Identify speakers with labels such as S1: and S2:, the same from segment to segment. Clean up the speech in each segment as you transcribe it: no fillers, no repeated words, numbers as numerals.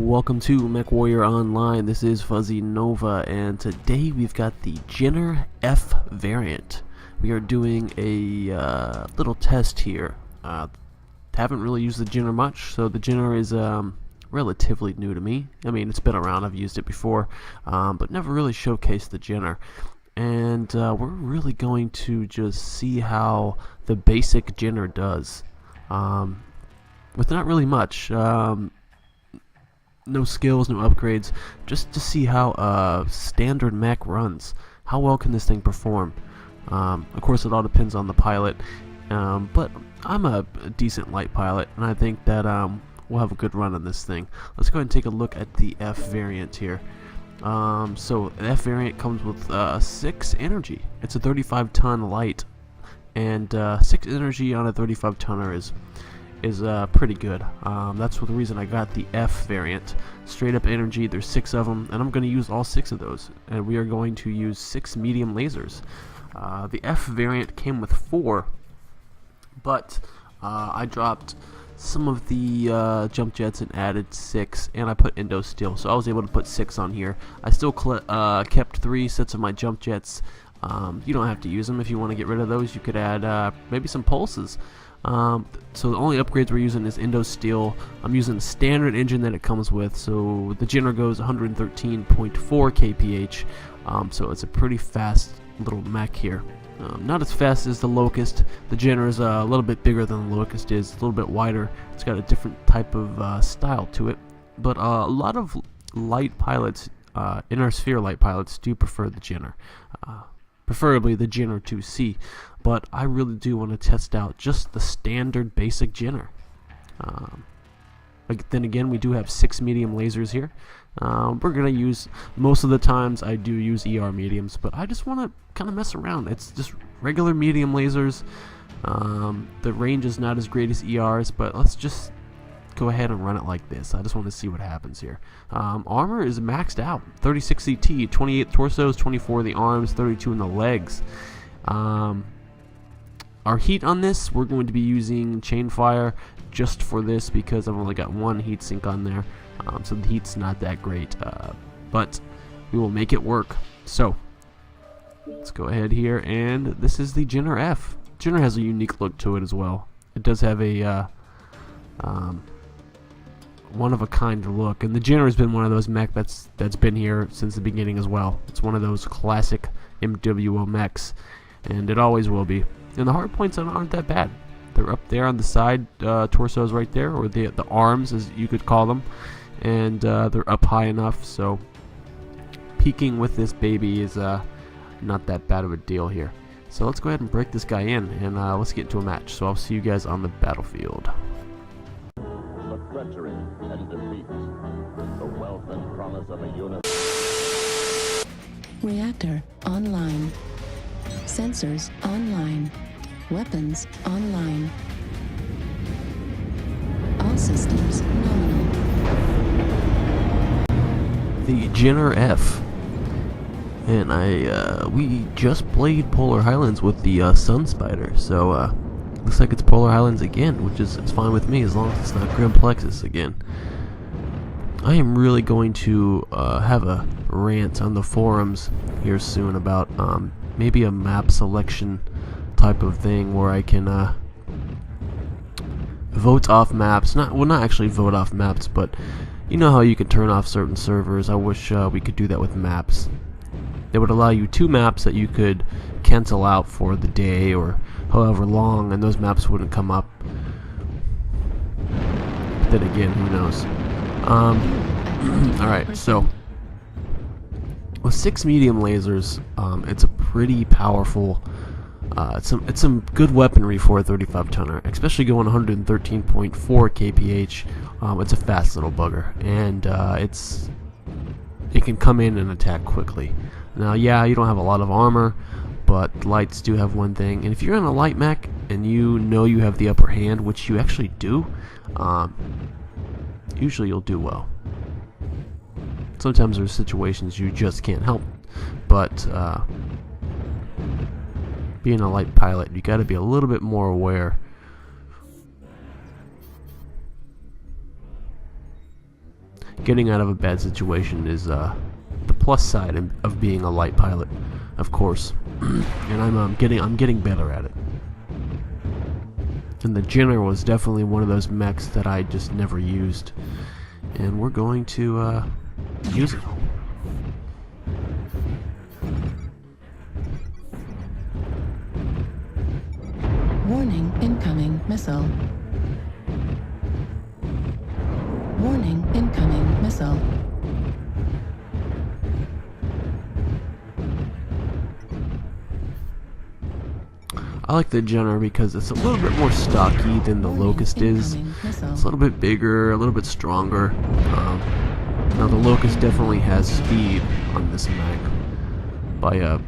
S1: Welcome to MechWarrior Online. This is Fuzzy Nova, and today we've got the Jinner F variant. We are doing a little test here. Haven't really used the Jinner much, so the Jinner is relatively new to me. I mean, it's been around, I've used it before, but never really showcased the Jinner. And we're really going to just see how the basic Jinner does. With not really much. No skills, no upgrades, just to see how standard mech runs. How well can this thing perform? Of course, it all depends on the pilot, but I'm a decent light pilot, and I think that we'll have a good run on this thing. Let's go ahead and take a look at the F variant here. So the F variant comes with 6 energy. It's a 35-ton light, and 6 energy on a 35-tonner is pretty good. That's the reason I got the F variant. Straight up energy, there's 6 of them, and I'm going to use all 6 of those. And we are going to use 6 medium lasers. The F variant came with 4, but I dropped some of the jump jets and added 6, and I put endo steel, so I was able to put 6 on here. I still kept 3 sets of my jump jets. You don't have to use them. If you want to get rid of those, you could add maybe some pulses. So the only upgrades we're using is endo steel. I'm using the standard engine that it comes with, so the Jinner goes 113.4 kph, so it's a pretty fast little mech here. Not as fast as the Locust. The Jinner is a little bit bigger than the Locust is, a little bit wider. It's got a different type of style to it, but a lot of light pilots, inner sphere light pilots, do prefer the Jinner. Preferably the Jinner 2C, but I really do want to test out just the standard basic Jinner. Then again, we do have 6 medium lasers here. We're going to use, most of the times I do use ER mediums, but I just want to kind of mess around. It's just regular medium lasers. The range is not as great as ERs, but let's just go ahead and run it like this. I just want to see what happens here. Armor is maxed out. 36 CT, 28 torsos, 24 in the arms, 32 in the legs. Our heat on this, we're going to be using chain fire just for this because I've only got 1 heat sink on there. So the heat's not that great, but we will make it work. So let's go ahead here, and this is the Jinner F. Jinner has a unique look to it as well. It does have a one-of-a-kind look, and the Jinner has been one of those mech that's been here since the beginning as well. It's one of those classic MWO mechs, and it always will be. And the hard points aren't that bad. They're up there on the side torsos right there, or the arms as you could call them, and they're up high enough, so peaking with this baby is not that bad of a deal here. So let's go ahead and break this guy in, and let's get into a match. So I'll see you guys on the battlefield.
S2: The treachery and defeat, the wealth and promise of a unit.
S3: Reactor online. Sensors online. Weapons online. All systems nominal.
S1: The Jinner F. And we just played Polar Highlands with the Sun Spider, so looks like it's Polar Highlands again, which is fine with me as long as it's not Grim Plexus again. I am really going to have a rant on the forums here soon about maybe a map selection type of thing where I can vote off maps. Not actually vote off maps, but you know how you can turn off certain servers. I wish we could do that with maps. It would allow you 2 maps that you could cancel out for the day or however long, and those maps wouldn't come up. But then again, who knows? Alright, so with 6 medium lasers, it's a pretty powerful, it's some good weaponry for a 35-tonner, especially going 113.4 kph. It's a fast little bugger, and it can come in and attack quickly. Now, yeah, you don't have a lot of armor, but lights do have one thing, and if you're in a light mech and you know you have the upper hand, which you actually do, usually you'll do well. Sometimes there's situations you just can't help, but being a light pilot, you got to be a little bit more aware. getting out of a bad situation is the plus side of being a light pilot, of course. And I'm getting better at it. And the Jenner was definitely one of those mechs that I just never used, and we're going to use it.
S3: Warning, incoming missile. Warning, incoming missile.
S1: I like the Jenner because it's a little bit more stocky than the Locust is. It's a little bit bigger, a little bit stronger. Now the Locust definitely has speed on this mech by a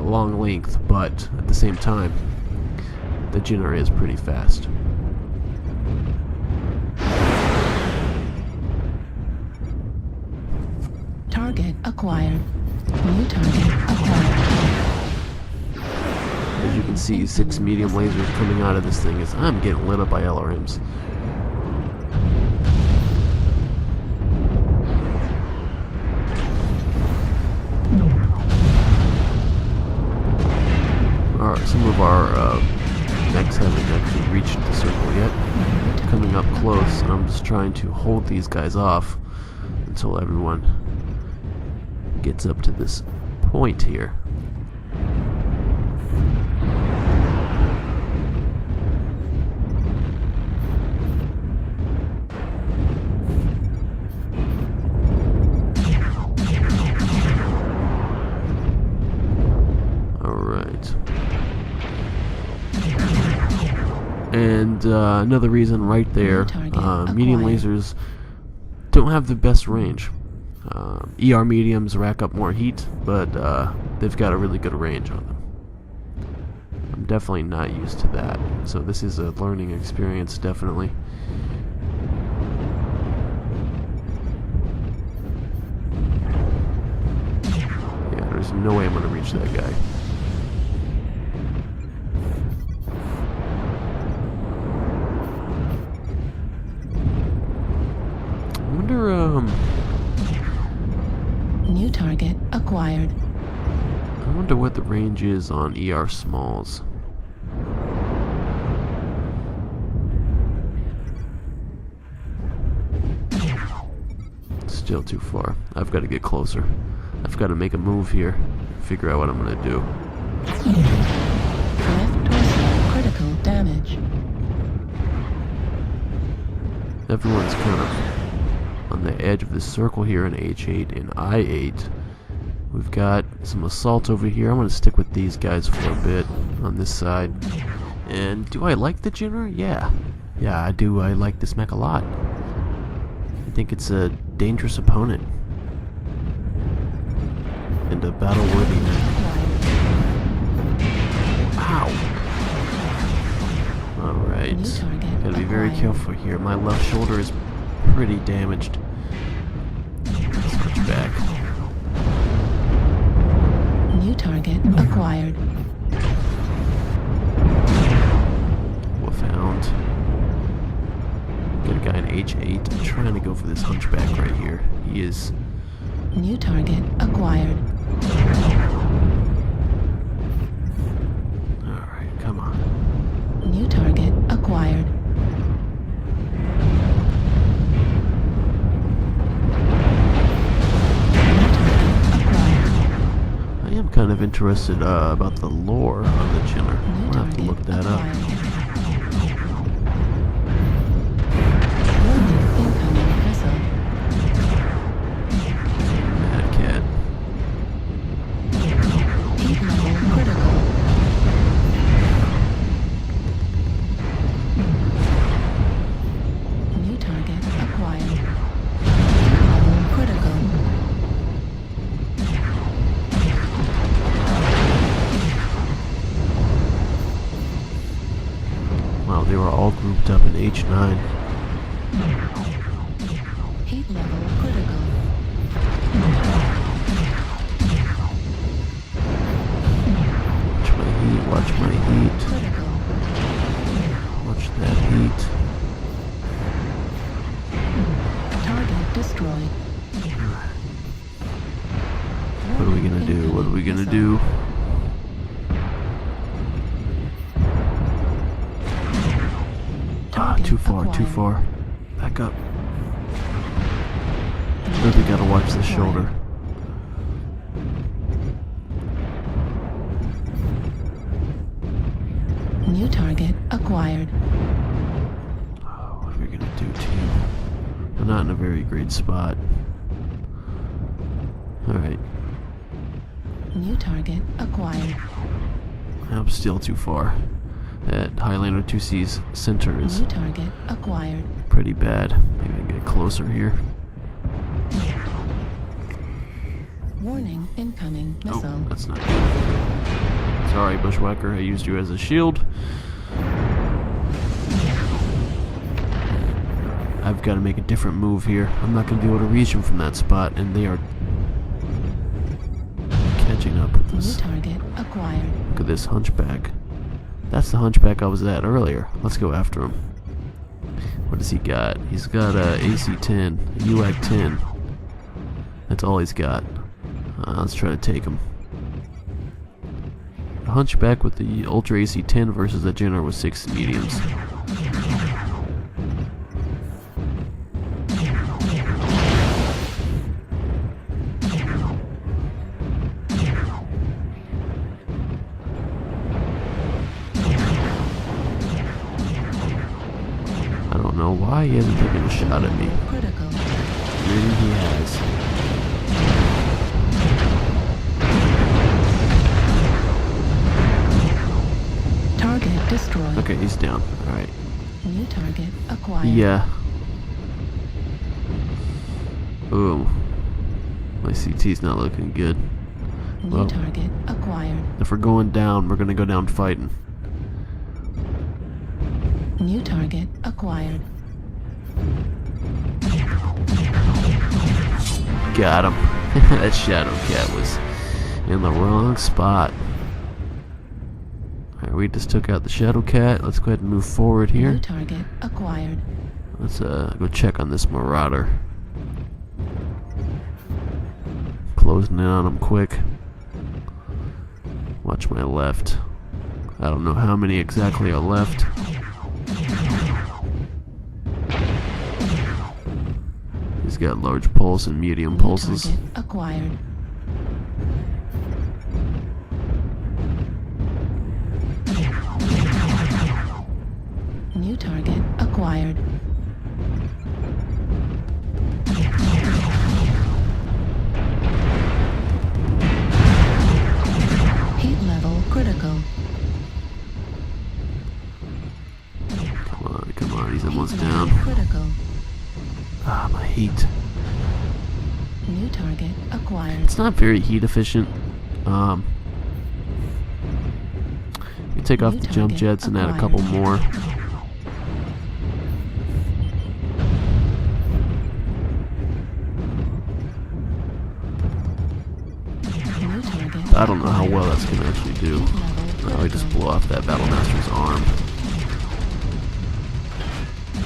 S1: long length, but at the same time, the Jenner is pretty fast.
S3: Target acquired. New target acquired.
S1: As you can see, 6 medium lasers coming out of this thing as I'm getting lit up by LRMs. Alright, some of our mechs haven't actually reached the circle yet. Coming up close, and I'm just trying to hold these guys off until everyone gets up to this point here. And another reason right there, medium lasers don't have the best range. ER mediums rack up more heat, but they've got a really good range on them. I'm definitely not used to that, so this is a learning experience, definitely. Yeah, there's no way I'm going to reach that guy.
S3: New target acquired.
S1: I wonder what the range is on ER smalls. Still too far. I've got to get closer. I've got to make a move here. Figure out what I'm gonna do.
S3: Left torso critical damage.
S1: Everyone's kind of on the edge of the circle here in H8 and I8. We've got some assault over here. I'm going to stick with these guys for a bit on this side. And do I like the Jenner? Yeah. Yeah, I do. I like this mech a lot. I think it's a dangerous opponent. And a battle-worthy mech. Ow! Alright. Gotta be very careful here. My left shoulder is pretty damaged. Switch back.
S3: New target acquired.
S1: Wolfhound. Got a guy in H8. I'm trying to go for this hunchback right here. He is.
S3: New target acquired.
S1: Alright, come on.
S3: New target acquired.
S1: I'm kind of interested about the lore on the Jenner. I'll have to look that up. Mad Cat.
S3: New target acquired. Level critical.
S1: Wow, they were all grouped up in H9.
S3: Heat level critical.
S1: Watch my heat, watch my heat.
S3: Critical.
S1: Watch that heat.
S3: Target destroyed.
S1: What are we gonna do? Too far, too far. Back up. Really gotta watch the shoulder.
S3: New target acquired.
S1: Oh, what are we gonna do, team? We're not in a very great spot. Alright.
S3: New target acquired.
S1: I'm still too far. That Highlander 2C's center is
S3: New target acquired.
S1: pretty bad. Maybe I can get closer here.
S3: Warning, incoming missile.
S1: Oh, that's not good. Sorry, Bushwhacker, I used you as a shield. I've got to make a different move here. I'm not going to be able to reach them from that spot, and they are catching up with
S3: New
S1: us.
S3: target acquired.
S1: Look at this hunchback. That's the hunchback I was at earlier. Let's go after him. What does he got? He's got a AC-10, a UAC-10. That's all he's got. Let's try to take him. A hunchback with the Ultra AC-10 versus a Jenner with 6 mediums. I don't know why he hasn't taken a shot at me.
S3: Critical.
S1: Maybe he has.
S3: Target destroyed.
S1: Okay, he's down. Alright.
S3: New target acquired.
S1: Yeah. Ooh. My CT's not looking good.
S3: New
S1: Well,
S3: target acquired.
S1: if we're going down, we're gonna go down fighting.
S3: New target acquired.
S1: Got him. That Shadow Cat was in the wrong spot. Alright, we just took out the Shadow Cat. Let's go ahead and move forward
S3: New
S1: here.
S3: target acquired.
S1: Let's go check on this Marauder. Closing in on him quick. Watch my left. I don't know how many exactly are left. He's got large pulse and medium
S3: New
S1: pulses.
S3: target acquired. New target acquired. Heat level critical.
S1: Come on, he's almost
S3: Heat
S1: down.
S3: level critical.
S1: Ah, my heat.
S3: New target acquired.
S1: It's not very heat efficient. You take off
S3: New
S1: the jump
S3: target
S1: jets and add a
S3: acquired.
S1: couple more.
S3: New target.
S1: I don't know how well that's gonna actually do.
S3: Heat level
S1: Now we just
S3: critical.
S1: blow off that Battlemaster's arm.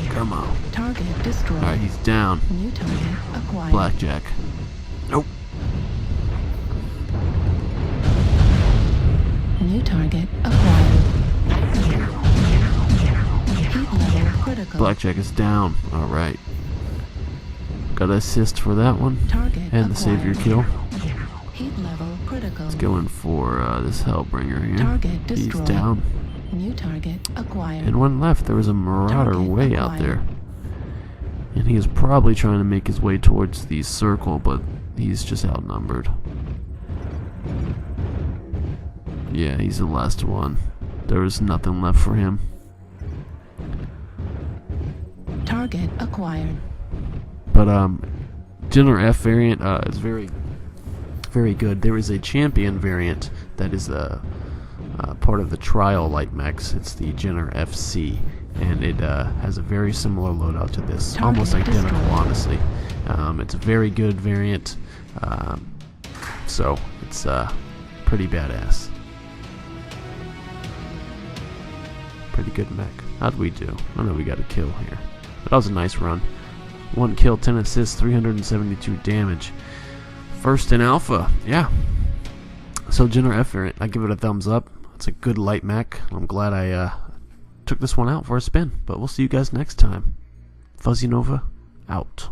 S1: Come on.
S3: Target destroyed.
S1: Alright, he's down.
S3: New target acquired.
S1: Blackjack. Nope.
S3: New target acquired. Heat level critical.
S1: Blackjack is down. Alright. Got an assist for that one.
S3: Target
S1: And the savior
S3: acquired.
S1: kill.
S3: Heat level critical.
S1: Let's go in for this Hellbringer here.
S3: Target
S1: He's
S3: destroyed.
S1: down.
S3: New target acquired.
S1: And one left. There was a Marauder
S3: Target
S1: way out
S3: acquired.
S1: there. And he is probably trying to make his way towards the circle, but he's just outnumbered. Yeah, he's the last one. There was nothing left for him.
S3: Target acquired.
S1: But General F variant is very good. There is a champion variant that is part of the trial light mechs. It's the Jenner FC, and it has a very similar loadout to this,
S3: Target
S1: almost identical,
S3: destroyed.
S1: honestly. It's a very good variant, so it's pretty badass. Pretty good mech. How'd we do? I know we got a kill here. But that was a nice run. 1 kill, 10 assists, 372 damage. First in Alpha, yeah. So general effort, I give it a thumbs up. It's a good light mech. I'm glad I took this one out for a spin. But we'll see you guys next time. Fuzzy Nova, out.